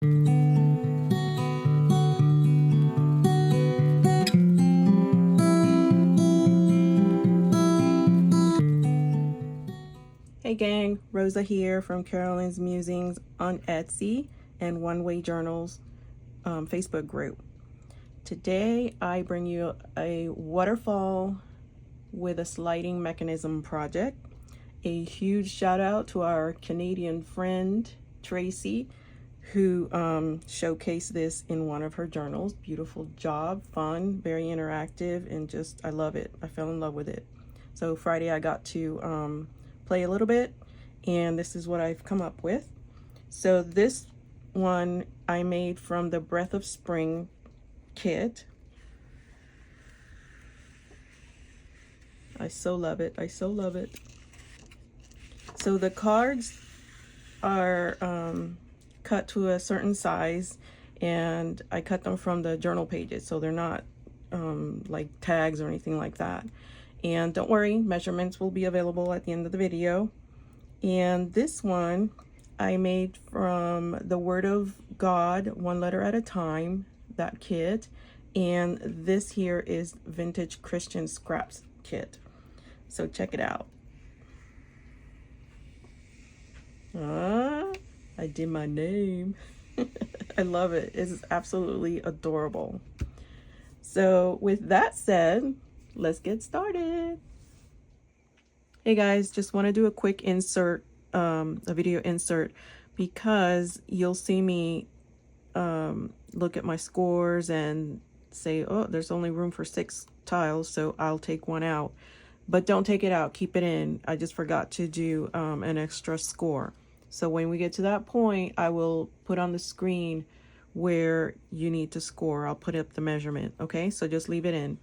Hey gang, Rosa here from Carolyn's Musings on Etsy and One Way Journals Facebook group. Today I bring you a waterfall with a sliding mechanism project. A huge shout out to our Canadian friend Tracy, who showcased this in one of her journals. Beautiful job, fun, very interactive, and just I love it. I fell in love with it. So Friday I got to play a little bit, and this is what I've come up with. So this one I made from the Breath of Spring kit. I so love it. I so love it. So the cards are cut to a certain size, and I cut them from the journal pages, so they're not like tags or anything like that. And don't worry, measurements will be available at the end of the video. And this one I made from the Word of God, One Letter at a Time, that kit. And this here is Vintage Christian Scraps kit. So check it out. I did my name. I love it. It's absolutely adorable. So with that said, let's get started. Hey guys, just want to do a quick insert, a video insert, because you'll see me look at my scores and say, oh, there's only room for 6 tiles, so I'll take one out. But don't take it out, keep it in. I just forgot to do an extra score. So when we get to that point, I will put on the screen where you need to score. I'll put up the measurement, okay? So just leave it in.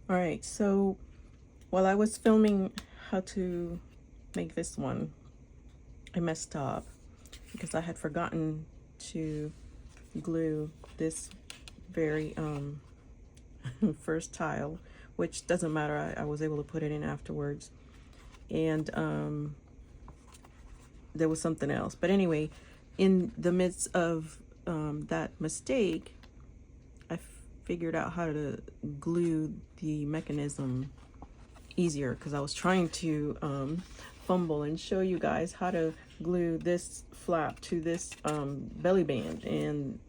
All right, so while I was filming how to make this one, I messed up because I had forgotten to glue this very first tile, which doesn't matter. I was able to put it in afterwards. And there was something else. But anyway, in the midst of that mistake, I figured out how to glue the mechanism easier, because I was trying to fumble and show you guys how to glue this flap to this belly band, and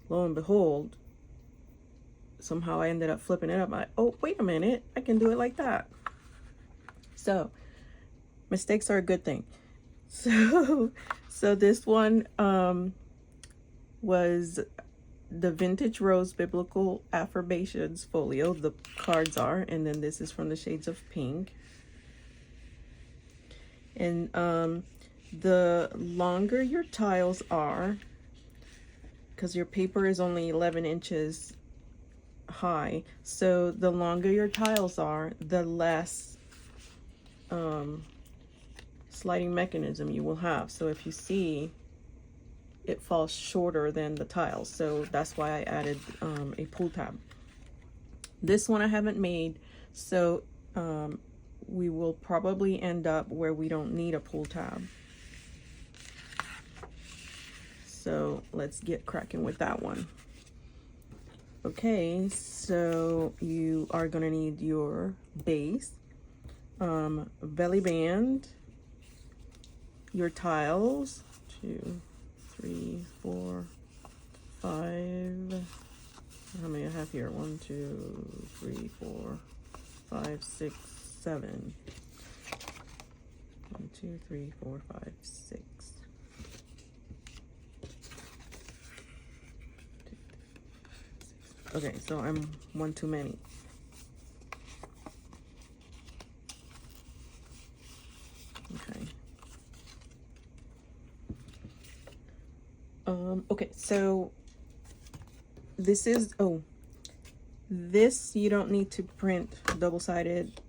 lo and behold, somehow I ended up flipping it up. Oh, wait a minute, I can do it like that. So mistakes are a good thing. So this one was the Vintage Rose Biblical Affirmations folio. The cards are, and then this is from the shades of pink. And the longer your tiles are, because your paper is only 11 inches high, so the longer your tiles are, the less sliding mechanism you will have. So if you see, it falls shorter than the tiles, so that's why I added a pull tab. This one I haven't made, so we will probably end up where we don't need a pull tab. So let's get cracking with that one. Okay, so you are going to need your base, belly band, your tiles, 2, 3, 4, 5. How many I have here? 1, 2, 3, 4, 5, 6, 7. 1, 2, 3, 4, 5, 6. Okay, so I'm one too many. Okay. Okay, so this is, this you don't need to print double-sided,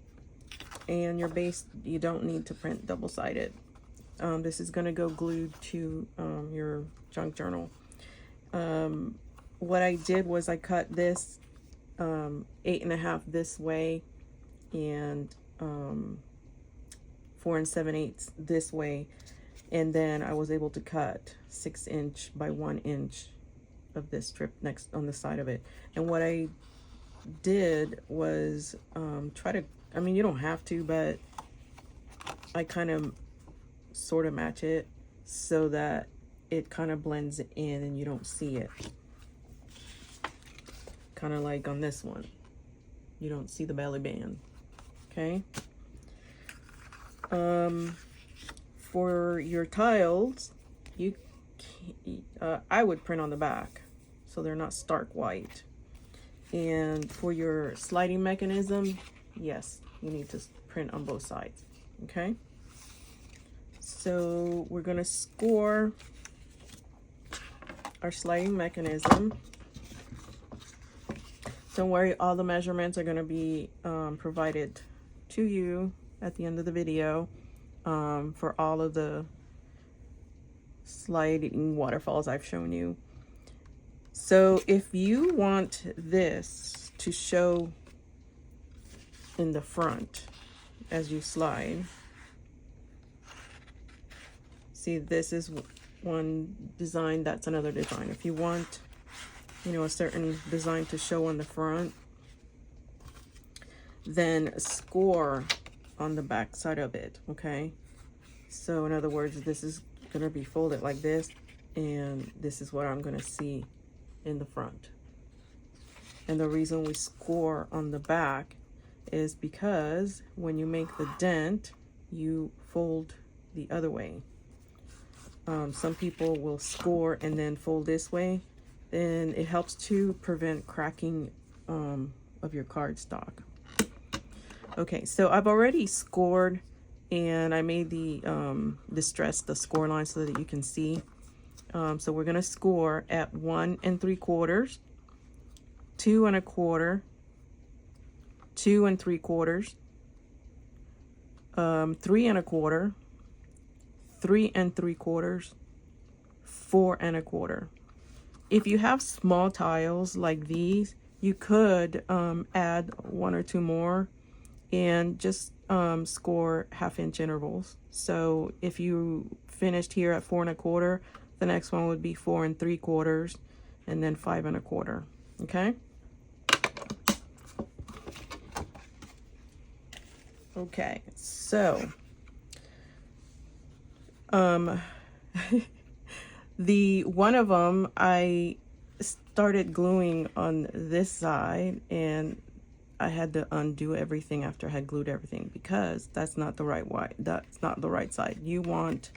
and your base you don't need to print double-sided. This is going to go glued to your junk journal. What I did was I cut this 8.5 this way, and 4 7/8 this way, And then I was able to cut 6 inch by 1 inch of this strip next on the side of it. And what I did was try to, I mean, you don't have to, but I kind of sort of match it so that it kind of blends in and you don't see it. Kind of like on this one, you don't see the belly band. Okay. For your tiles, you I would print on the back so they're not stark white. And for your sliding mechanism, yes, you need to print on both sides. Okay. So we're gonna score our sliding mechanism. Don't worry, all the measurements are gonna be provided to you at the end of the video for all of the sliding waterfalls I've shown you. So if you want this to show in the front as you slide, see, this is one design, that's another design. If you want, you know, a certain design to show on the front, then score on the back side of it. Okay, so in other words, this is gonna be folded like this, and this is what I'm gonna see in the front. And the reason we score on the back is because when you make the dent, you fold the other way. Some people will score and then fold this way, and it helps to prevent cracking of your cardstock. Okay, so I've already scored, and I made the distress, the score line, so that you can see. So we're gonna score at 1 3/4, 2 1/4, 2 3/4, 3 1/4, 3 3/4, 4 1/4. If you have small tiles like these, you could add 1 or 2 more and just score 1/2 inch intervals. So if you finished here at 4 1/4, the next one would be 4 3/4, and then 5 1/4. Okay. Okay, so the one of them I started gluing on this side, and I had to undo everything after I had glued everything, because that's not the right way. That's not the right side. You want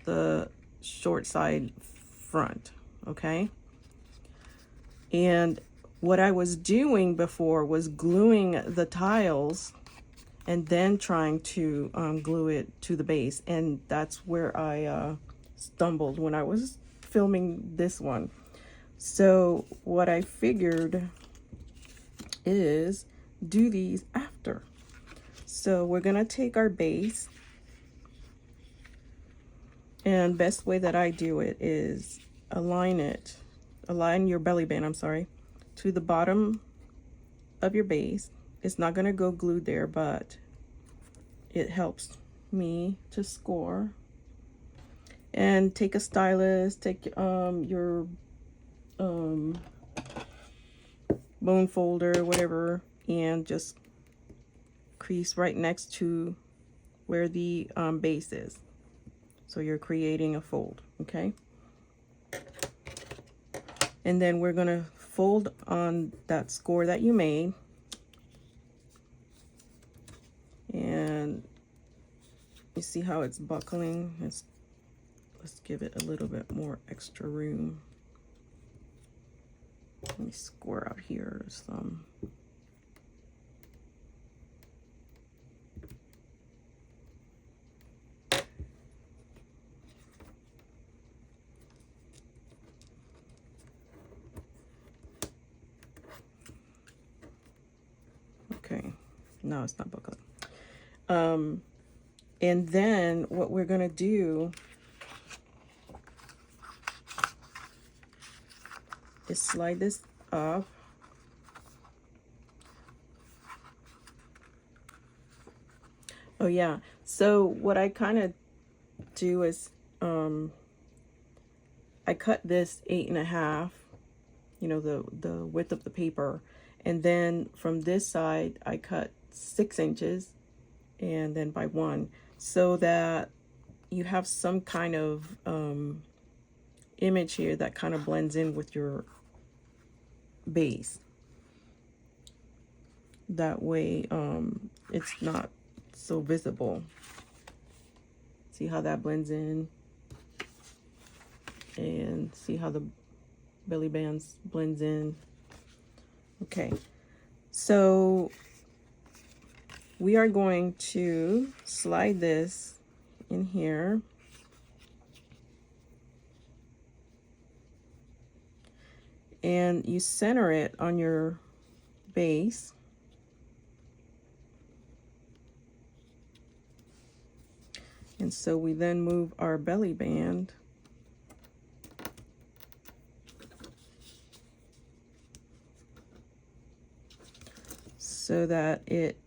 the short side front. Okay. And what I was doing before was gluing the tiles and then trying to glue it to the base, and that's where I stumbled when I was filming this one. So what I figured is do these after. So we're gonna take our base, and best way that I do it is align your belly band, I'm sorry, to the bottom of your base. It's not gonna go glued there, but it helps me to score. And take a stylus, take your bone folder, whatever, and just crease right next to where the base is. So you're creating a fold. Okay. And then we're gonna fold on that score that you made, and you see how it's buckling. Let's give it a little bit more extra room. Let me score out here some. Okay, no, it's not buckling. And then what we're gonna do is slide this up. Oh yeah, so what I kind of do is I cut this 8.5, you know, the width of the paper, and then from this side I cut 6 inches, and then by 1, so that you have some kind of image here that kind of blends in with your base. That way it's not so visible. See how that blends in? And see how the belly bands blends in. Okay, so we are going to slide this in here, and you center it on your base. And so we then move our belly band so that it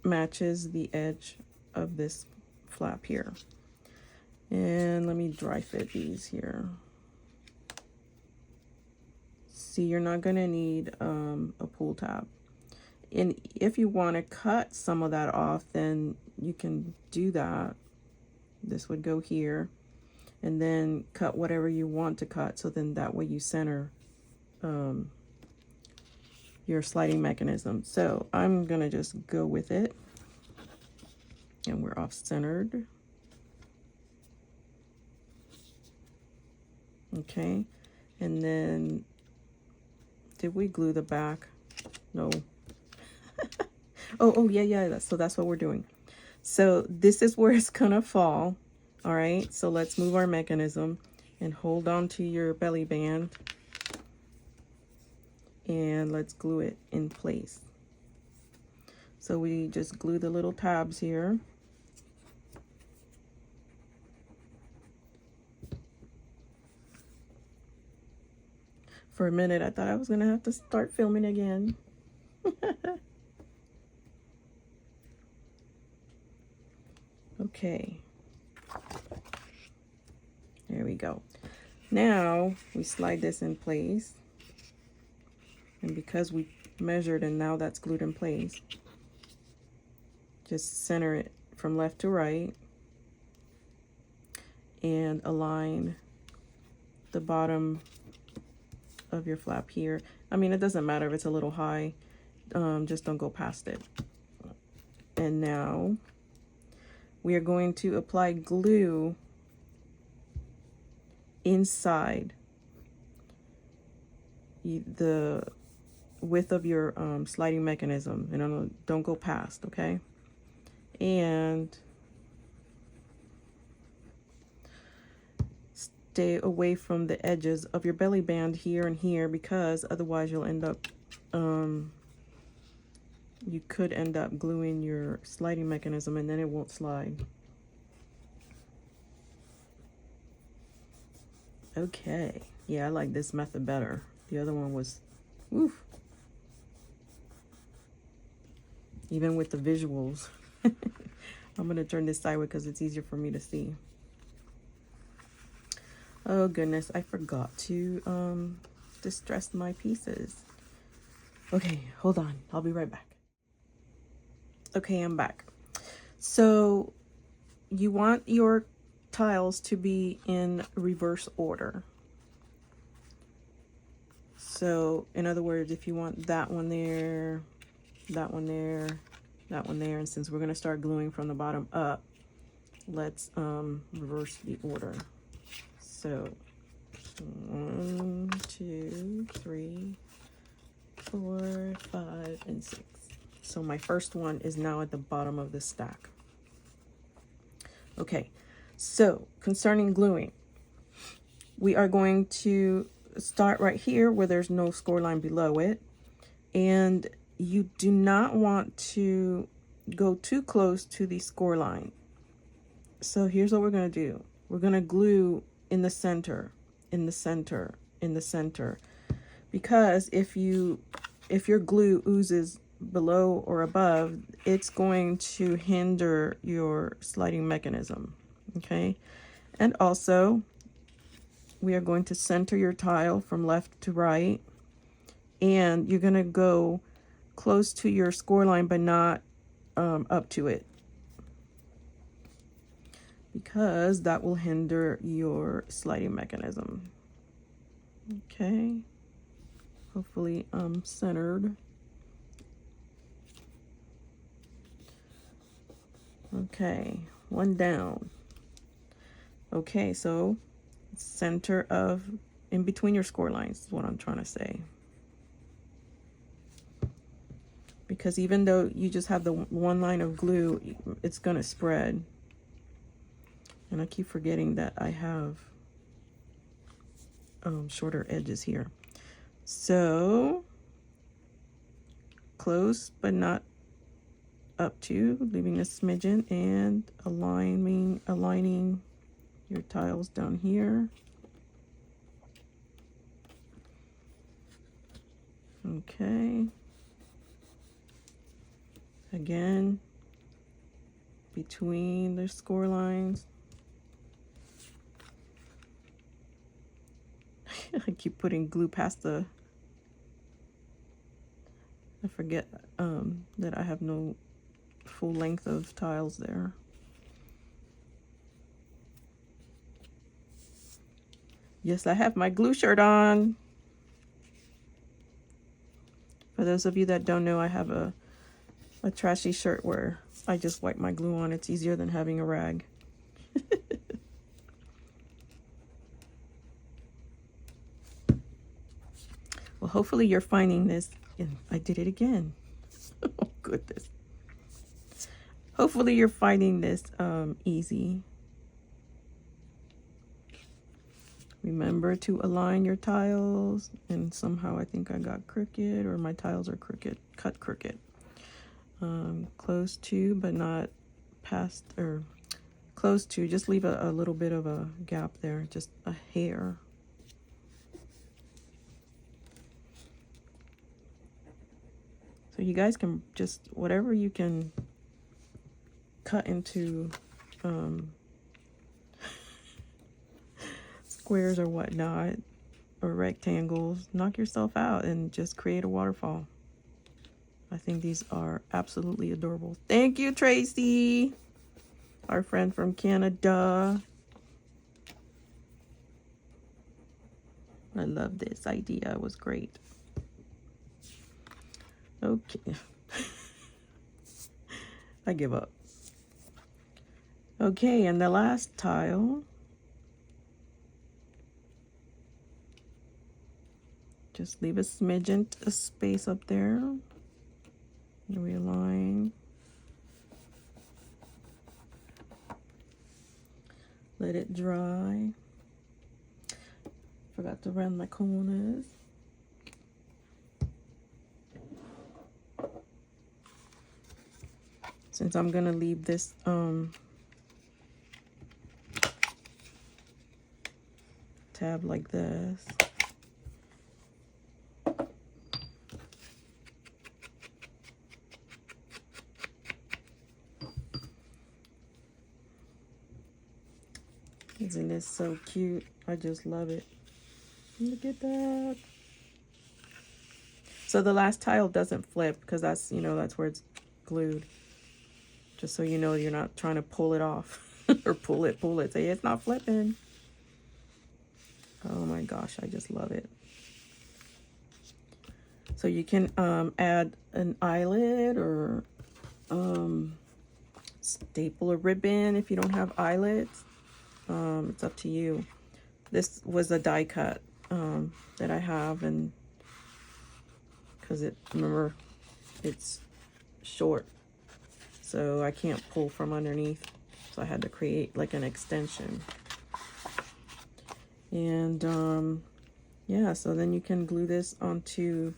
matches the edge of this flap here. And let me dry fit these here. See, you're not gonna need a pull tab. And if you want to cut some of that off, then you can do that. This would go here, and then cut whatever you want to cut, so then that way you center your sliding mechanism. So I'm gonna just go with it, and we're off centered. Okay, and then did we glue the back? No. oh yeah, so that's what we're doing. So this is where it's gonna fall. All right, so let's move our mechanism and hold on to your belly band, and let's glue it in place. So we just glue the little tabs here. For a minute, I thought I was gonna have to start filming again. Okay. There we go. Now we slide this in place. And because we measured and now that's glued in place, just center it from left to right and align the bottom of your flap here. I mean, it doesn't matter if it's a little high, just don't go past it. And now we are going to apply glue inside the width of your sliding mechanism, and don't go past, okay? And stay away from the edges of your belly band here and here, because otherwise you'll end up you could end up gluing your sliding mechanism and then it won't slide. Okay, yeah, I like this method better. The other one was, woof. Even with the visuals. I'm gonna turn this sideways because it's easier for me to see. Oh goodness, I forgot to distress my pieces. Okay, hold on, I'll be right back. Okay, I'm back. So you want your tiles to be in reverse order. So in other words, if you want that one there, that one there, that one there, and since we're going to start gluing from the bottom up, let's reverse the order. So 1, 2, 3, 4, 5, and 6. So my first one is now at the bottom of the stack. Okay, so concerning gluing, we are going to start right here where there's no score line below it, and you do not want to go too close to the score line. So here's what we're going to do. We're going to glue in the center, in the center, in the center, because if your glue oozes below or above, it's going to hinder your sliding mechanism. Okay, And also, we are going to center your tile from left to right. And you're going to go close to your score line, but not up to it, because that will hinder your sliding mechanism. Okay. Hopefully centered. Okay, one down. Okay, so center of in between your score lines is what I'm trying to say. Because even though you just have the one line of glue, it's going to spread. And I keep forgetting that I have shorter edges here. So close but not up to, leaving a smidgen, and aligning your tiles down here. Okay. Again, between the score lines. I keep putting glue past the, I forget that I have no full length of tiles there. Yes, I have my glue shirt on. For those of you that don't know, I have a trashy shirt where I just wipe my glue on. It's easier than having a rag. Well, hopefully you're finding this. I did it again. Oh, goodness. Hopefully you're finding this easy. Remember to align your tiles. And somehow I think I got crooked, or my tiles are crooked, cut crooked. Close to, but not past, or close to. Just leave a little bit of a gap there, just a hair. So you guys can just, whatever you can cut into squares or whatnot, or rectangles, knock yourself out and just create a waterfall. I think these are absolutely adorable. Thank you, Tracy, our friend from Canada. I love this idea. It was great. Okay. I give up. Okay, and the last tile. Just leave a smidgen of space up there. Realign. Let it dry. Forgot to round my corners. Since I'm gonna leave this tab like this. Isn't this so cute? I just love it. Look at that. So the last tile doesn't flip because that's, you know, that's where it's glued. Just so you know, you're not trying to pull it off or pull it. Say it's not flipping. Oh my gosh, I just love it. So you can add an eyelet or staple a ribbon if you don't have eyelets. It's up to you. This was a die cut that I have, and because remember, it's short, so I can't pull from underneath, so I had to create like an extension. And yeah, so then you can glue this onto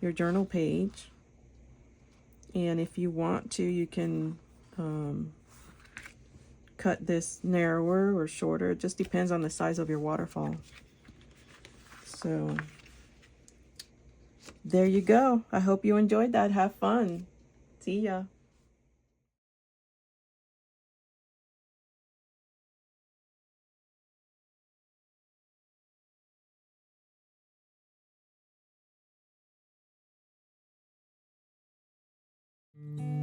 your journal page, and if you want to, you can cut this narrower or shorter. It just depends on the size of your waterfall. So there you go. I hope you enjoyed that. Have fun. See ya. you.